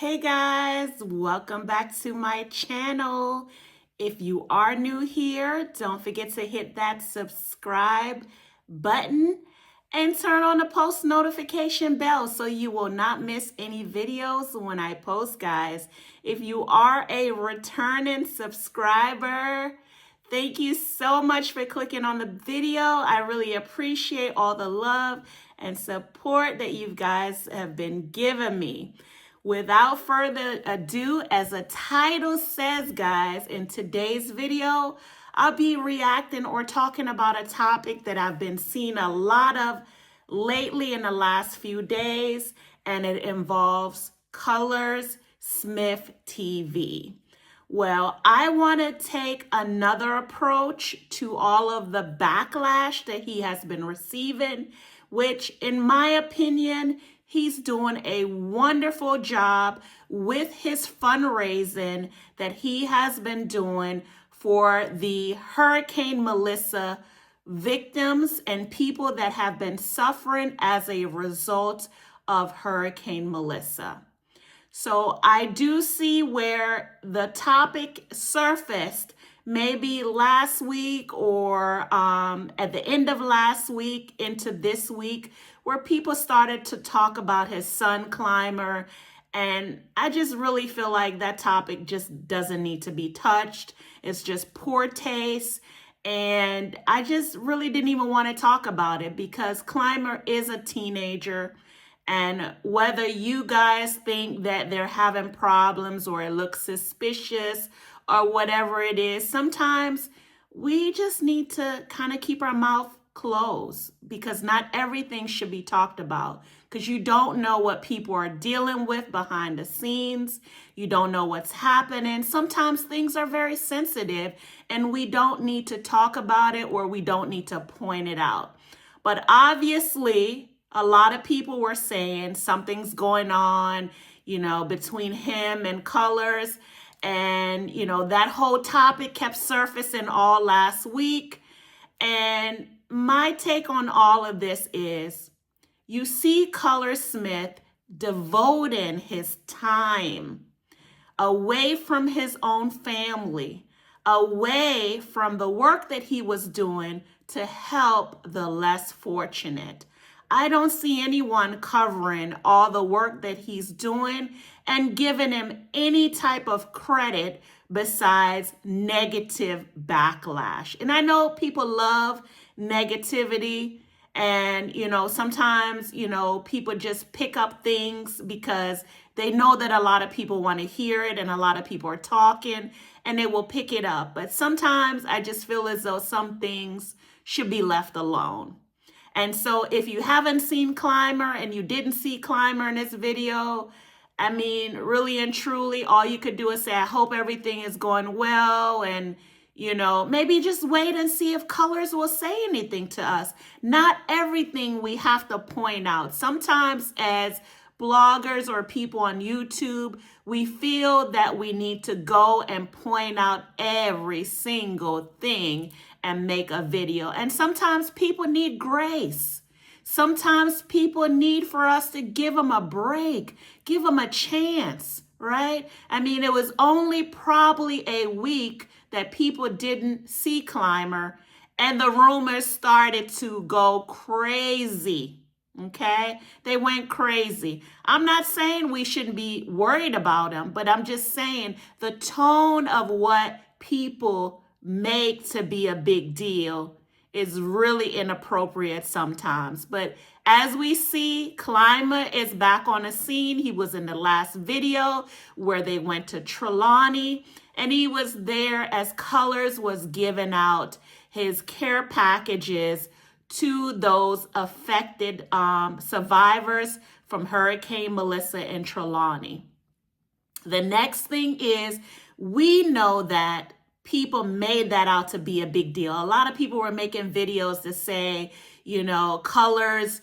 Hey guys, welcome back to my channel. If you are new here, don't forget to hit that subscribe button and turn on the post notification bell so you will not miss any videos when I post, guys. If you are a returning subscriber, thank you so much for clicking on the video. I really appreciate all the love and support that you guys have been giving me. Without further ado, as the title says, guys, in today's video, I'll be reacting or talking about a topic that I've been seeing a lot of lately in the last few days, and it involves Colaz Smith TV. Well, I want to take another approach to all of the backlash that he has been receiving, which, in my opinion, he's doing a wonderful job with his fundraising that he has been doing for the Hurricane Melissa victims and people that have been suffering as a result of Hurricane Melissa. So I do see where the topic surfaced maybe last week or at the end of last week into this week, where people started to talk about his son Clymer. And I just really feel like that topic just doesn't need to be touched. It's just poor taste. And I just really didn't even want to talk about it because Clymer is a teenager. And whether you guys think that they're having problems or it looks suspicious or whatever it is, sometimes we just need to kind of keep our mouth closed because not everything should be talked about because you don't know what people are dealing with behind the scenes. You don't know what's happening. Sometimes things are very sensitive and we don't need to talk about it or we don't need to point it out. But obviously, a lot of people were saying something's going on, between him and Colaz. And, that whole topic kept surfacing all last week. And my take on all of this is you see Colaz Smith devoting his time away from his own family, away from the work that he was doing to help the less fortunate. I don't see anyone covering all the work that he's doing and giving him any type of credit besides negative backlash. And I know people love negativity and, sometimes, people just pick up things because they know that a lot of people want to hear it and a lot of people are talking and they will pick it up. But sometimes I just feel as though some things should be left alone. And so if you haven't seen Clymer and you didn't see Clymer in this video, I mean, really and truly, all you could do is say, I hope everything is going well. And, maybe just wait and see if Colaz will say anything to us. Not everything we have to point out. Sometimes as bloggers or people on YouTube, we feel that we need to go and point out every single thing and make a video. And sometimes people need grace. Sometimes people need for us to give them a break, give them a chance, right? I mean, it was only probably a week that people didn't see Clymer and the rumors started to go crazy. Okay, they went crazy. I'm not saying we shouldn't be worried about him, but I'm just saying the tone of what people make to be a big deal is really inappropriate sometimes. But as we see, Clymer is back on the scene. He was in the last video where they went to Trelawney, and he was there as Colaz was giving out his care packages to those affected survivors from Hurricane Melissa in Trelawney. The next thing is we know that people made that out to be a big deal. A lot of people were making videos to say, Colaz,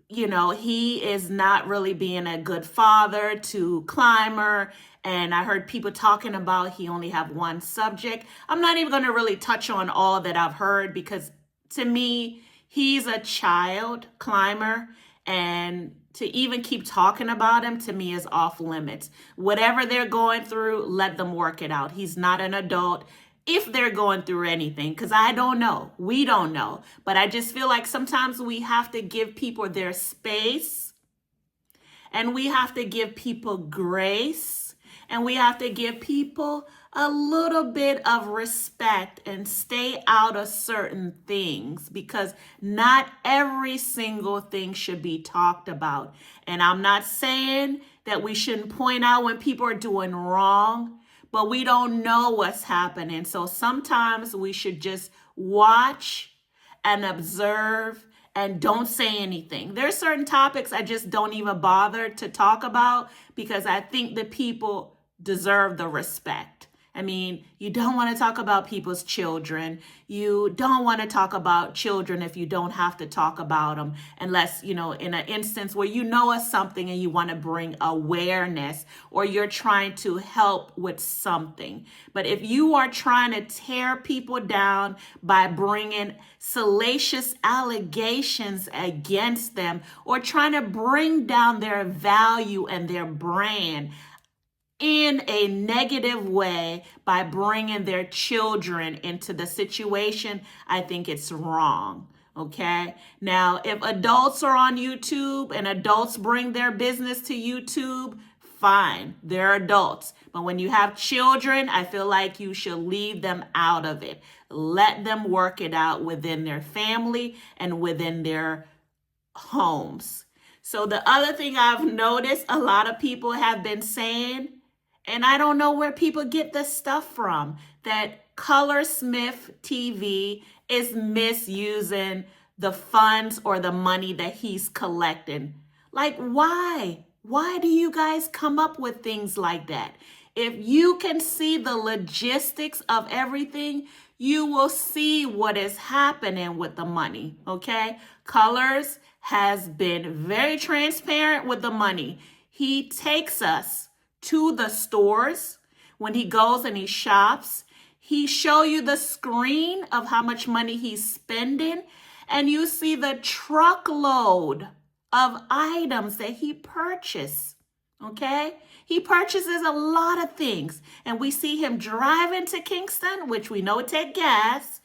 he is not really being a good father to Clymer. And I heard people talking about he only have one subject. I'm not even going to really touch on all that I've heard because to me, he's a child, Clymer, And to even keep talking about him, to me, is off limits. Whatever they're going through, let them work it out. He's not an adult. If they're going through anything, because I don't know. We don't know. But I just feel like sometimes we have to give people their space, and we have to give people grace, and we have to give people a little bit of respect and stay out of certain things, because not every single thing should be talked about. And I'm not saying that we shouldn't point out when people are doing wrong, but we don't know what's happening. So sometimes we should just watch and observe and don't say anything. There's certain topics I just don't even bother to talk about, because I think the people deserve the respect. I mean, you don't want to talk about people's children. You don't want to talk about children if you don't have to talk about them, unless, in an instance where you know of something and you want to bring awareness, or you're trying to help with something. But if you are trying to tear people down by bringing salacious allegations against them, or trying to bring down their value and their brand in a negative way by bringing their children into the situation, I think it's wrong. Okay. Now, if adults are on YouTube and adults bring their business to YouTube, fine, they're adults. But when you have children, I feel like you should leave them out of it. Let them work it out within their family and within their homes. So the other thing I've noticed a lot of people have been saying, and I don't know where people get this stuff from, that ColazSmithTV is misusing the funds or the money that he's collecting. Like, why? Why do you guys come up with things like that? If you can see the logistics of everything, you will see what is happening with the money, okay? Colaz has been very transparent with the money. He takes us to the stores. When he goes and he shops, he show you the screen of how much money he's spending, and you see the truckload of items that he purchased. Okay? He purchases a lot of things, and we see him driving to Kingston, which we know take gas.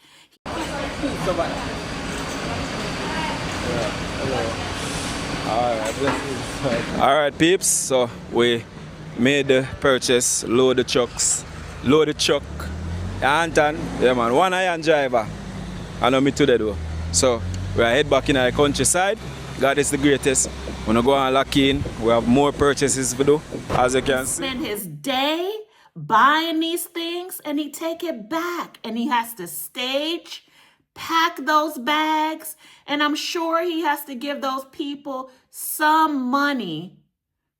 All right, peeps. So we made the purchase, load the truck. Anton, yeah man, one iron driver. I know me today though. So we are head back in the countryside. God is the greatest. We're gonna go and lock in. We have more purchases to do, as you can see. Spend his day buying these things, and he take it back, and he has to stage, pack those bags, and I'm sure he has to give those people some money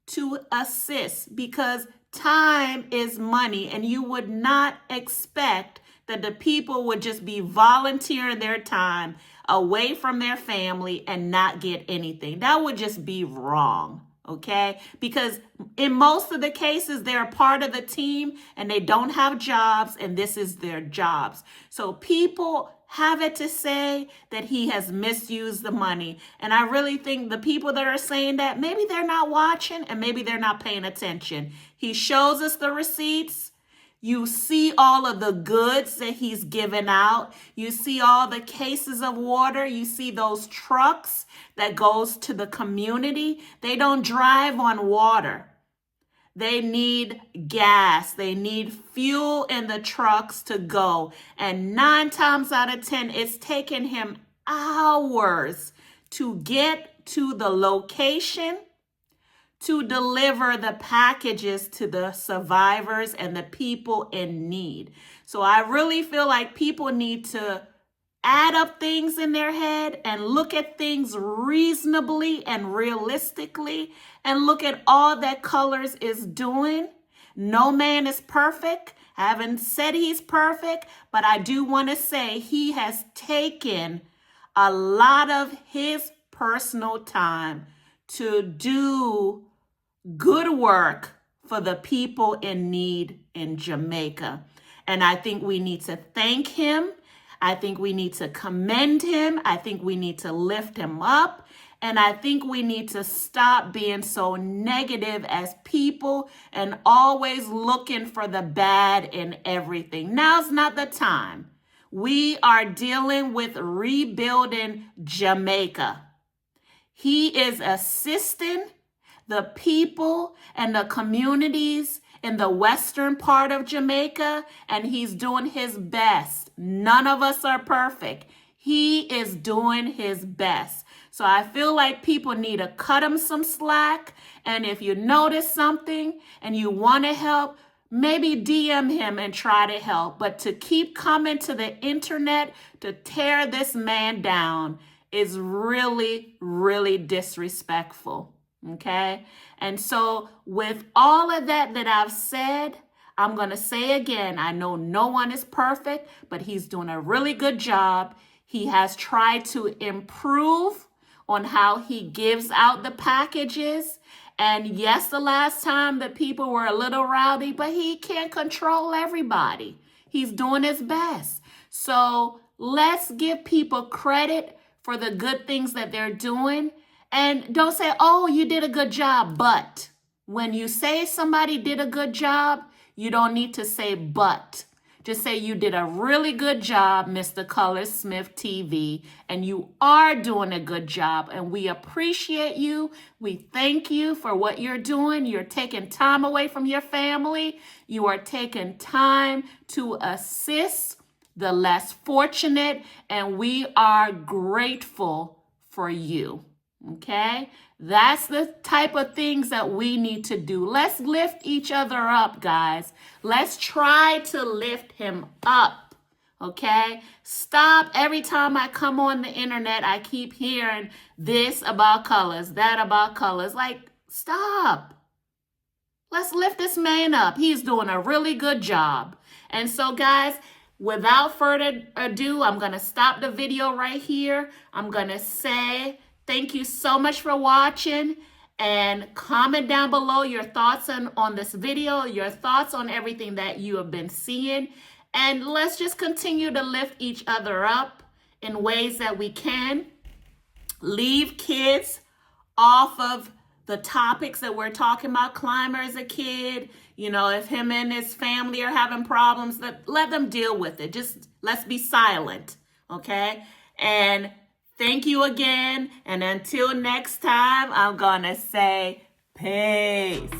to assist, because time is money, and you would not expect that the people would just be volunteering their time away from their family and not get anything. That would just be wrong, okay? Because in most of the cases, they're a part of the team and they don't have jobs, and this is their jobs. So people have it to say that he has misused the money. And I really think the people that are saying that, maybe they're not watching and maybe they're not paying attention. He shows us the receipts. You see all of the goods that he's given out. You see all the cases of water. You see those trucks that goes to the community. They don't drive on water. They need gas. They need fuel in the trucks to go. And 9 times out of 10, it's taken him hours to get to the location to deliver the packages to the survivors and the people in need. So I really feel like people need to add up things in their head and look at things reasonably and realistically, and look at all that Colaz is doing. No man is perfect. I haven't said he's perfect, but I do want to say he has taken a lot of his personal time to do good work for the people in need in Jamaica. And I think we need to thank him. I think we need to commend him. I think we need to lift him up. And I think we need to stop being so negative as people and always looking for the bad in everything. Now's not the time. We are dealing with rebuilding Jamaica. He is assisting the people and the communities in the western part of Jamaica, and he's doing his best. None of us are perfect. He is doing his best. So I feel like people need to cut him some slack. And if you notice something and you want to help, maybe DM him and try to help. But to keep coming to the internet to tear this man down is really, really disrespectful. Okay? And so with all of that I've said, I'm going to say again, I know no one is perfect, but he's doing a really good job. He has tried to improve on how he gives out the packages. And yes, the last time the people were a little rowdy, but he can't control everybody. He's doing his best. So let's give people credit for the good things that they're doing. And don't say, oh, you did a good job. But when you say somebody did a good job, you don't need to say but. Just say you did a really good job, Mr. Colaz Smith TV, and you are doing a good job, and we appreciate you. We thank you for what you're doing. You're taking time away from your family. You are taking time to assist the less fortunate, and we are grateful for you. Okay? That's the type of things that we need to do. Let's lift each other up, guys. Let's try to lift him up. Okay? Stop. Every time I come on the internet, I keep hearing this about Colaz, that about Colaz. Like, stop. Let's lift this man up. He's doing a really good job. And so, guys, without further ado, I'm going to stop the video right here. I'm going to say thank you so much for watching, and comment down below your thoughts on this video, your thoughts on everything that you have been seeing. And let's just continue to lift each other up in ways that we can. Leave kids off of the topics that we're talking about. Climber is a kid. You know, if him and his family are having problems, let them deal with it. Just let's be silent, okay? And thank you again. And until next time, I'm going to say peace.